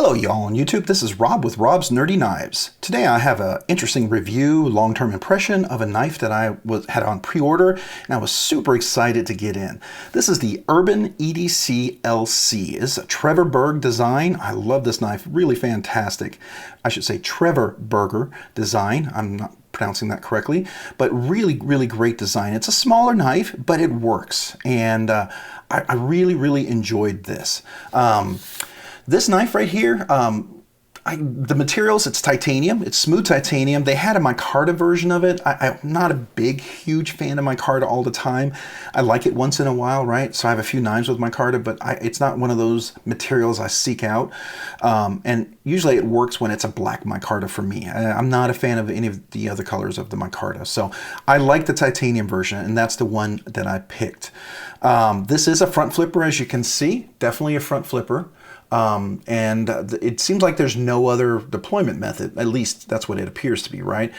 Hello y'all on YouTube, this is Rob with Rob's Nerdy Knives. Today I have an interesting review, long-term impression of a knife that I had on pre-order and I was super excited to get in. This is the UrbanEDC LC. It's a Trevor Berg design. I love this knife, really fantastic. I should say Trevor Berger design. I'm not pronouncing that correctly, but really great design. It's a smaller knife, but it works, and I really enjoyed this. This knife right here, the materials, it's titanium, it's smooth titanium. They had a micarta version of it. I'm not a huge fan of micarta all the time. I like it once in a while, right? So I have a few knives with micarta, but it's not one of those materials I seek out. And usually it works when it's a black micarta for me. I'm not a fan of any of the other colors of the micarta. So I like the titanium version, and that's the one that I picked. This is a front flipper, as you can see, definitely a front flipper. It seems like there's no other deployment method. At least that's what it appears to be, right?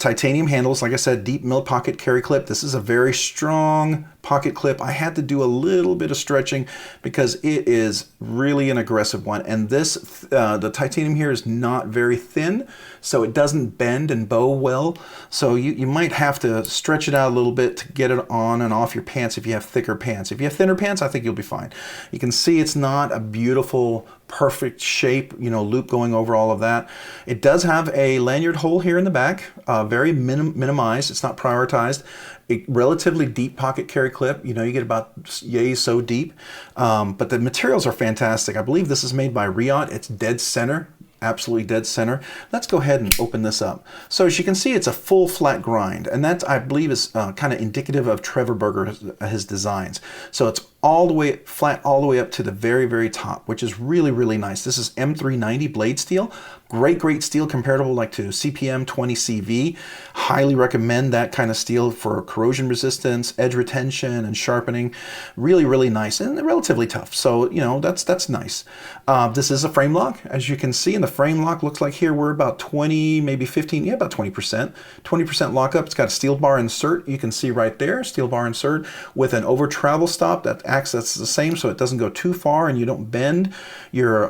Titanium handles, like I said, deep mill pocket carry clip. This is a very strong pocket clip. I had to do a little bit of stretching because it is really an aggressive one. And this, the titanium here is not very thin, so it doesn't bend and bow well. So you might have to stretch it out a little bit to get it on and off your pants if you have thicker pants. If you have thinner pants, I think you'll be fine. You can see it's not a beautiful, perfect shape, you know, loop going over all of that. It does have a lanyard hole here in the back, very minimized. It's not prioritized. A relatively deep pocket carry clip. You know, you get about yay so deep. But the materials are fantastic. I believe this is made by Riot. It's dead center. Absolutely dead center. Let's go ahead and open this up. So as you can see, it's a full flat grind, and that I believe is kind of indicative of Trevor Berger, his designs. So it's all the way flat, all the way up to the very top, which is really nice. This is M390 blade steel. Great steel, comparable like to CPM 20CV. Highly recommend that kind of steel for corrosion resistance, edge retention, and sharpening. Really nice and relatively tough. So, you know, that's nice. This is a frame lock, as you can see, and the frame lock looks like here we're about 20, maybe 15, yeah, about 20%. 20% lockup. It's got a steel bar insert. You can see right there, steel bar insert with an over travel stop that acts as the same, so it doesn't go too far and you don't bend your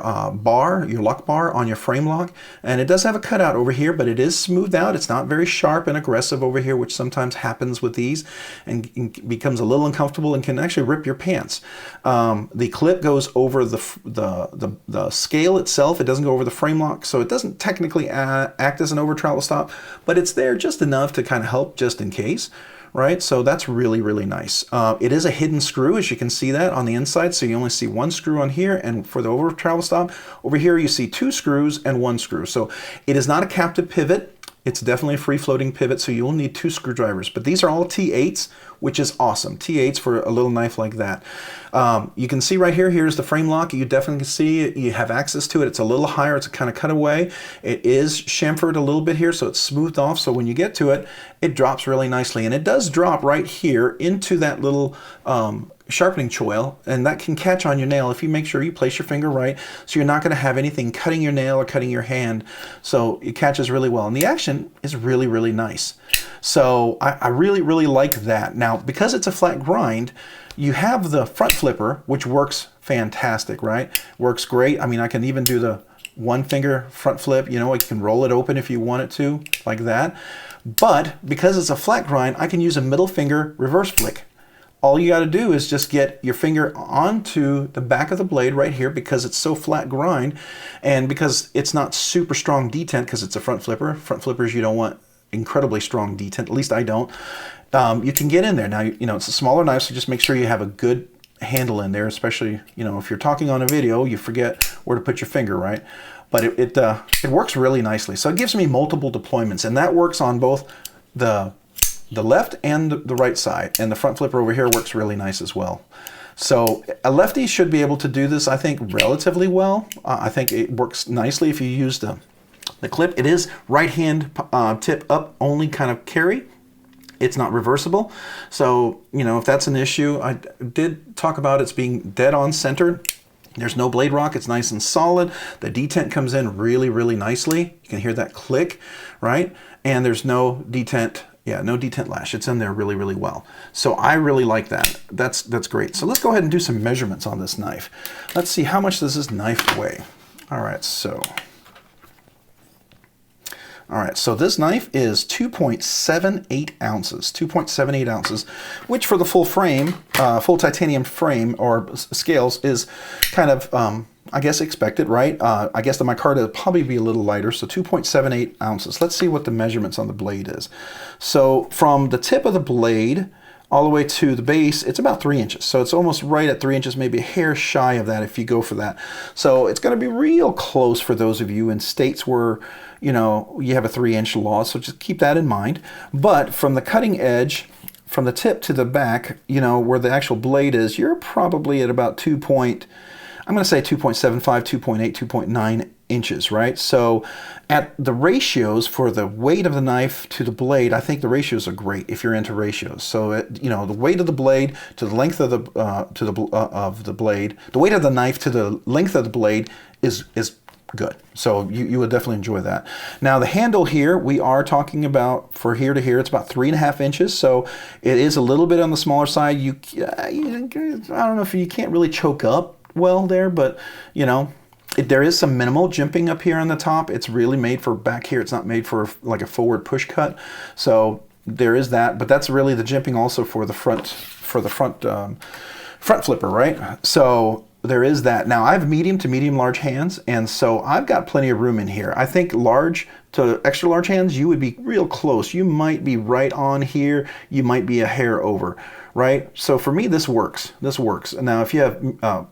your lock bar on your frame lock. And it does have a cutout over here, but it is smoothed out. It's not very sharp and aggressive over here, which sometimes happens with these and becomes a little uncomfortable and can actually rip your pants. The clip goes over the scale itself. It doesn't go over the frame lock, so it doesn't technically act as an over travel stop, but it's there just enough to kind of help just in case. Right, so that's really nice. It is a hidden screw, as you can see that on the inside, so you only see one screw on here, and for the over travel stop, over here you see two screws and one screw. So it is not a captive pivot. It's definitely a free-floating pivot, so you'll need two screwdrivers. But these are all T8s, which is awesome. T8s for a little knife like that. You can see right here, here's the frame lock. You definitely can see it. You have access to it. It's a little higher. It's a kind of cutaway. It is chamfered a little bit here, so it's smoothed off. So when you get to it, it drops really nicely. And it does drop right here into that little sharpening choil, and that can catch on your nail if you make sure you place your finger right, so you're not going to have anything cutting your nail or cutting your hand. So it catches really well, and the action is really nice. So I really like that. Now, because it's a flat grind, you have the front flipper, which works fantastic, right? Works great. I mean, I can even do the one finger front flip. You know, you can roll it open if you want it to, like that. But because it's a flat grind, I can use a middle finger reverse flick. All you got to do is just get your finger onto the back of the blade right here, because it's so flat grind, and because it's not super strong detent, because it's a front flipper. Front flippers, you don't want incredibly strong detent, at least I don't. You can get in there. Now, you know, it's a smaller knife, so just make sure you have a good handle in there, especially, you know, if you're talking on a video, you forget where to put your finger, right? But it works really nicely. So it gives me multiple deployments, and that works on both the left and the right side, and the front flipper over here works really nice as well. So a lefty should be able to do this, I think, relatively well. I think it works nicely if you use the clip. It is right hand tip up only kind of carry. It's not reversible. So, you know, if that's an issue, I did talk about it's being dead on centered. There's no blade rock. It's nice and solid. The detent comes in really nicely. You can hear that click, right? And there's no detent. Yeah, no detent lash. It's in there really well. So I really like that. That's great. So let's go ahead and do some measurements on this knife. Let's see, how much does this knife weigh? All right, so this knife is 2.78 ounces, 2.78 ounces, which for the full frame, full titanium frame or scales is kind of, I guess, expected, right? I guess the micarta would probably be a little lighter, so 2.78 ounces. Let's see what the measurements on the blade is. So from the tip of the blade all the way to the base, it's about 3 inches. So it's almost right at 3 inches, maybe a hair shy of that if you go for that. So it's going to be real close for those of you in states where, you know, you have a 3-inch law. So just keep that in mind. But from the cutting edge, from the tip to the back, you know, where the actual blade is, you're probably at about I'm going to say 2.75, 2.8, 2.9 inches, right? So at the ratios for the weight of the knife to the blade, I think the ratios are great if you're into ratios. So you know, the weight of the blade to the length of the blade, the weight of the knife to the length of the blade is good. So you would definitely enjoy that. Now the handle here, we are talking about for here to here, it's about 3.5 inches. So it is a little bit on the smaller side. I don't know if you can't really choke up well there, but you know, there is some minimal jimping up here on the top. It's really made for back here. It's not made for like a forward push cut. So there is that, but that's really the jimping also for the front flipper, right? So there is that. Now I have medium to medium large hands, and so I've got plenty of room in here. I think large to extra large hands, you would be real close. You might be right on here. You might be a hair over, right? So for me, this works. This works. Now if you have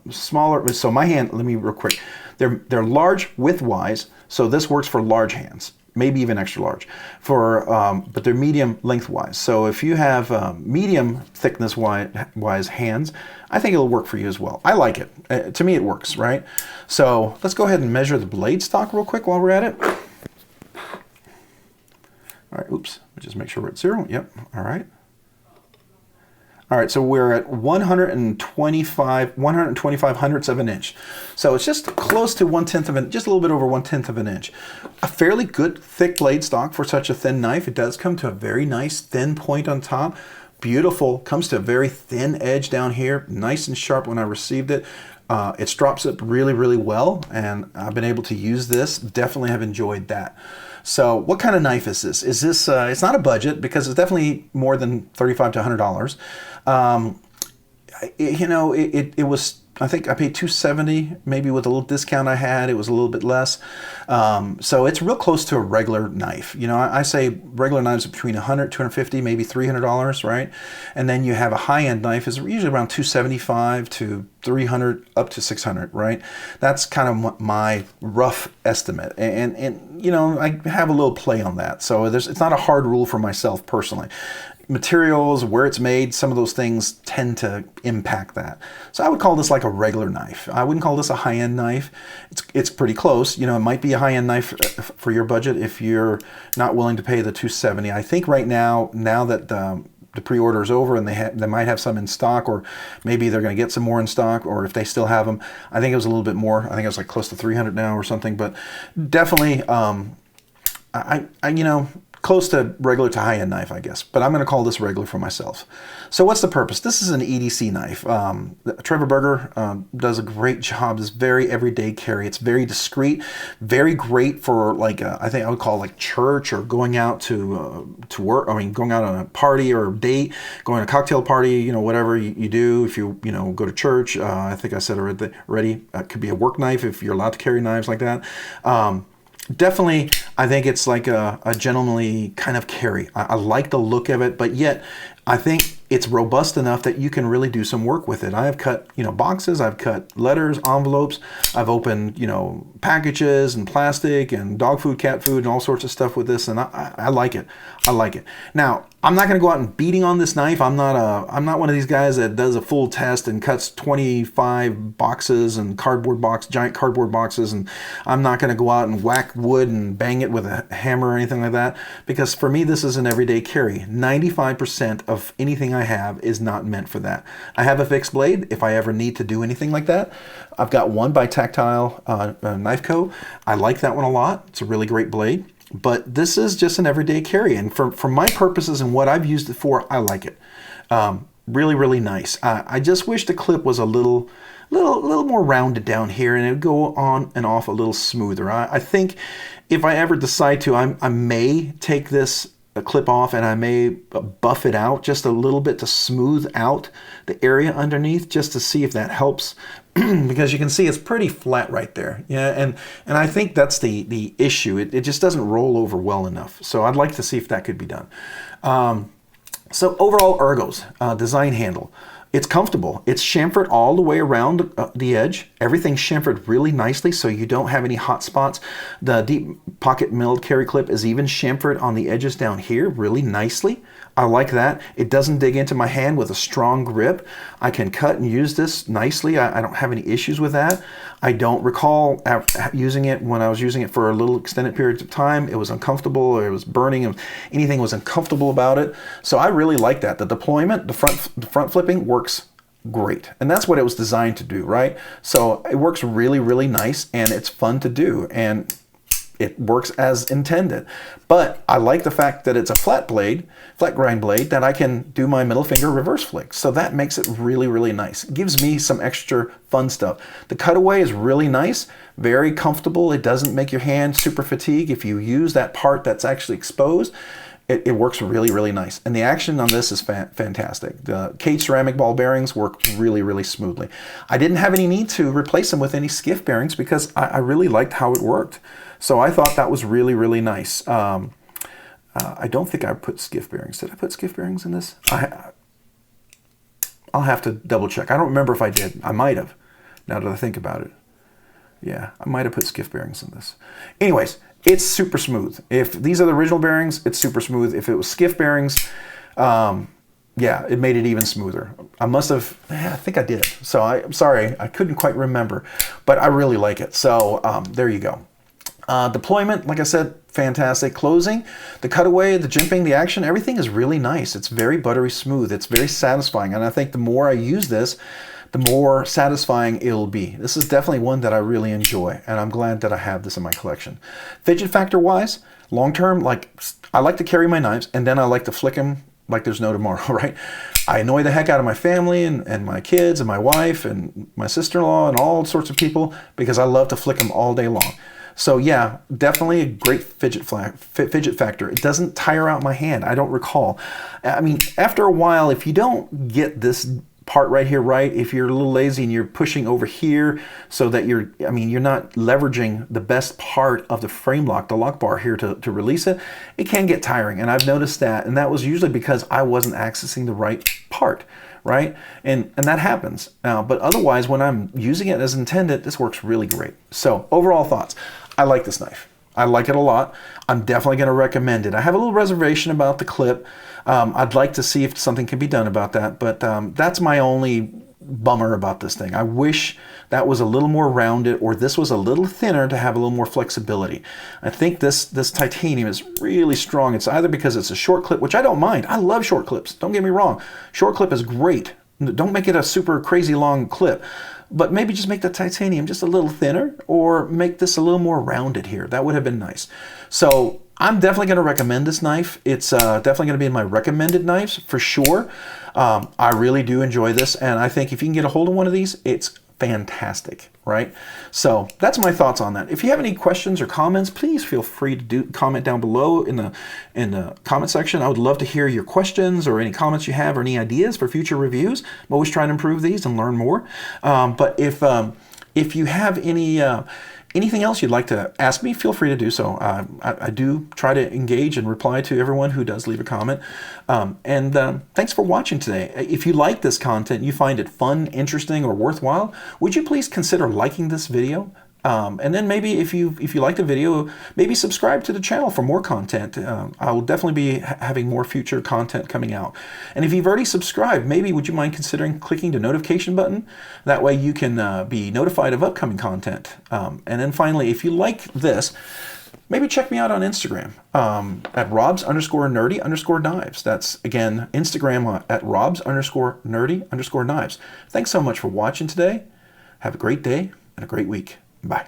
smaller, so my hand, let me real quick. They're large width-wise, so this works for large hands, maybe even extra large. But they're medium lengthwise. So if you have medium thickness-wise hands, I think it'll work for you as well. I like it. To me, it works, right? So let's go ahead and measure the blade stock real quick while we're at it. All right, oops, just make sure we're at 0. Yep, all right. All right, so we're at 125 hundredths of an inch. So it's just close to 1/10 of an, just a little bit over 1/10 of an inch. A fairly good thick blade stock for such a thin knife. It does come to a very nice thin point on top. Beautiful, comes to a very thin edge down here, nice and sharp when I received it. It strops up really, really well, and I've been able to use this. Definitely have enjoyed that. So what kind of knife is this? Is this, it's not a budget because it's definitely more than $35 to $100. You know, it was, I think I paid $270, maybe with a little discount I had, it was a little bit less. So it's real close to a regular knife. You know, I say regular knives are between $100, $250, maybe $300, right? And then you have a high-end knife is usually around $275 to $300 up to $600, right? That's kind of my rough estimate. And you know, I have a little play on that. So it's not a hard rule for myself personally. Materials, where it's made, some of those things tend to impact that. So I would call this like a regular knife. I wouldn't call this a high-end knife. It's pretty close. You know, it might be a high-end knife for your budget if you're not willing to pay the $270. I think right now that the pre-order is over and they might have some in stock, or maybe they're going to get some more in stock, or if they still have them, I think it was a little bit more. I think it was like close to $300 now or something. But definitely, you know, close to regular to high-end knife, I guess, but I'm going to call this regular for myself. So what's the purpose? This is an EDC knife. Trevor Berger does a great job. It's very everyday carry. It's very discreet, very great for like I think I would call it like church or going out to work. I mean, going out on a party or a date, going to a cocktail party. You know, whatever you do. If you know go to church, I think I said already. It could be a work knife if you're allowed to carry knives like that. Definitely, I think it's like a gentlemanly kind of carry. I like the look of it, but yet I think it's robust enough that you can really do some work with it. I have cut, you know, boxes, I've cut letters, envelopes, I've opened, you know, packages and plastic and dog food, cat food, and all sorts of stuff with this, and I like it. I like it. Now, I'm not going to go out and beating on this knife. I'm not one of these guys that does a full test and cuts 25 boxes and giant cardboard boxes, and I'm not going to go out and whack wood and bang it with a hammer or anything like that, because for me this is an everyday carry. 95% of anything I have is not meant for that. I have a fixed blade if I ever need to do anything like that. I've got one by Tactile Knife Co. I like that one a lot. It's a really great blade. But this is just an everyday carry, and for my purposes and what I've used it for, I like it. really, really nice. I just wish the clip was a little more rounded down here, and it would go on and off a little smoother. I think if I ever decide to, I may take this clip off and I may buff it out just a little bit to smooth out the area underneath, just to see if that helps. Because you can see it's pretty flat right there. Yeah, and I think that's the issue. It just doesn't roll over well enough. So I'd like to see if that could be done. So overall ergos, design handle. It's comfortable. It's chamfered all the way around the edge. Everything's chamfered really nicely so you don't have any hot spots. The deep pocket milled carry clip is even chamfered on the edges down here really nicely. I like that. It doesn't dig into my hand with a strong grip. I can cut and use this nicely. I don't have any issues with that. I don't recall using it when I was using it for a little extended period of time. It was uncomfortable, or it was burning, anything was uncomfortable about it. So I really like that. The deployment, the front flipping works great. And that's what it was designed to do, right? So it works really, really nice, and it's fun to do. And it works as intended. But I like the fact that it's a flat grind blade, that I can do my middle finger reverse flick. So that makes it really, really nice. It gives me some extra fun stuff. The cutaway is really nice, very comfortable. It doesn't make your hand super fatigued if you use that part that's actually exposed. It works really, really nice. And the action on this is fantastic. The cage ceramic ball bearings work really, really smoothly. I didn't have any need to replace them with any skiff bearings because I really liked how it worked. So I thought that was really, really nice. I don't think I put skiff bearings. Did I put skiff bearings in this? I'll have to double check. I don't remember if I did. I might have, now that I think about it. Yeah, I might have put skiff bearings in this. Anyways, it's super smooth. If these are the original bearings, it's super smooth. If it was skiff bearings, yeah, it made it even smoother. I must have, I think I did. So I'm sorry, I couldn't quite remember, but I really like it. So there you go. Deployment, like I said, fantastic. Closing, the cutaway, the jimping, the action, everything is really nice. It's very buttery smooth. It's very satisfying. And I think the more I use this, the more satisfying it'll be. This is definitely one that I really enjoy, and I'm glad that I have this in my collection. Fidget factor wise, long term, like I like to carry my knives, and then I like to flick them like there's no tomorrow, right? I annoy the heck out of my family and my kids and my wife and my sister-in-law and all sorts of people because I love to flick them all day long. So yeah, definitely a great fidget factor. It doesn't tire out my hand, I don't recall. I mean, after a while, if you don't get this part right here right, if you're a little lazy and you're pushing over here so that you're not leveraging the best part of the frame lock, the lock bar here to release it, it can get tiring. And I've noticed that, and that was usually because I wasn't accessing the right part, right? And that happens. But otherwise, when I'm using it as intended, this works really great. So overall thoughts, I like this knife. I like it a lot. I'm definitely going to recommend it. I have a little reservation about the clip. I'd like to see if something can be done about that, but that's my only bummer about this thing. I wish that was a little more rounded, or this was a little thinner to have a little more flexibility. I think this titanium is really strong. It's either because it's a short clip, which I don't mind. I love short clips. Don't get me wrong. Short clip is great. Don't make it a super crazy long clip. But maybe just make the titanium just a little thinner, or make this a little more rounded here. That would have been nice. So I'm definitely going to recommend this knife. It's definitely going to be in my recommended knives for sure. I really do enjoy this, and I think if you can get a hold of one of these, it's fantastic, right? So that's my thoughts on that. If you have any questions or comments, please feel free to comment down below in the comment section. I would love to hear your questions or any comments you have or any ideas for future reviews. I'm always trying to improve these and learn more. But if you have anything else you'd like to ask me, feel free to do so. I do try to engage and reply to everyone who does leave a comment. Thanks for watching today. If you like this content, you find it fun, interesting, or worthwhile, would you please consider liking this video? And then maybe if you like the video, maybe subscribe to the channel for more content. I will definitely be having more future content coming out. And if you've already subscribed, maybe would you mind considering clicking the notification button? That way you can be notified of upcoming content. And then finally, if you like this, maybe check me out on Instagram at robs_nerdy_knives. That's, again, Instagram at robs_nerdy_knives. Thanks so much for watching today. Have a great day and a great week. Bye.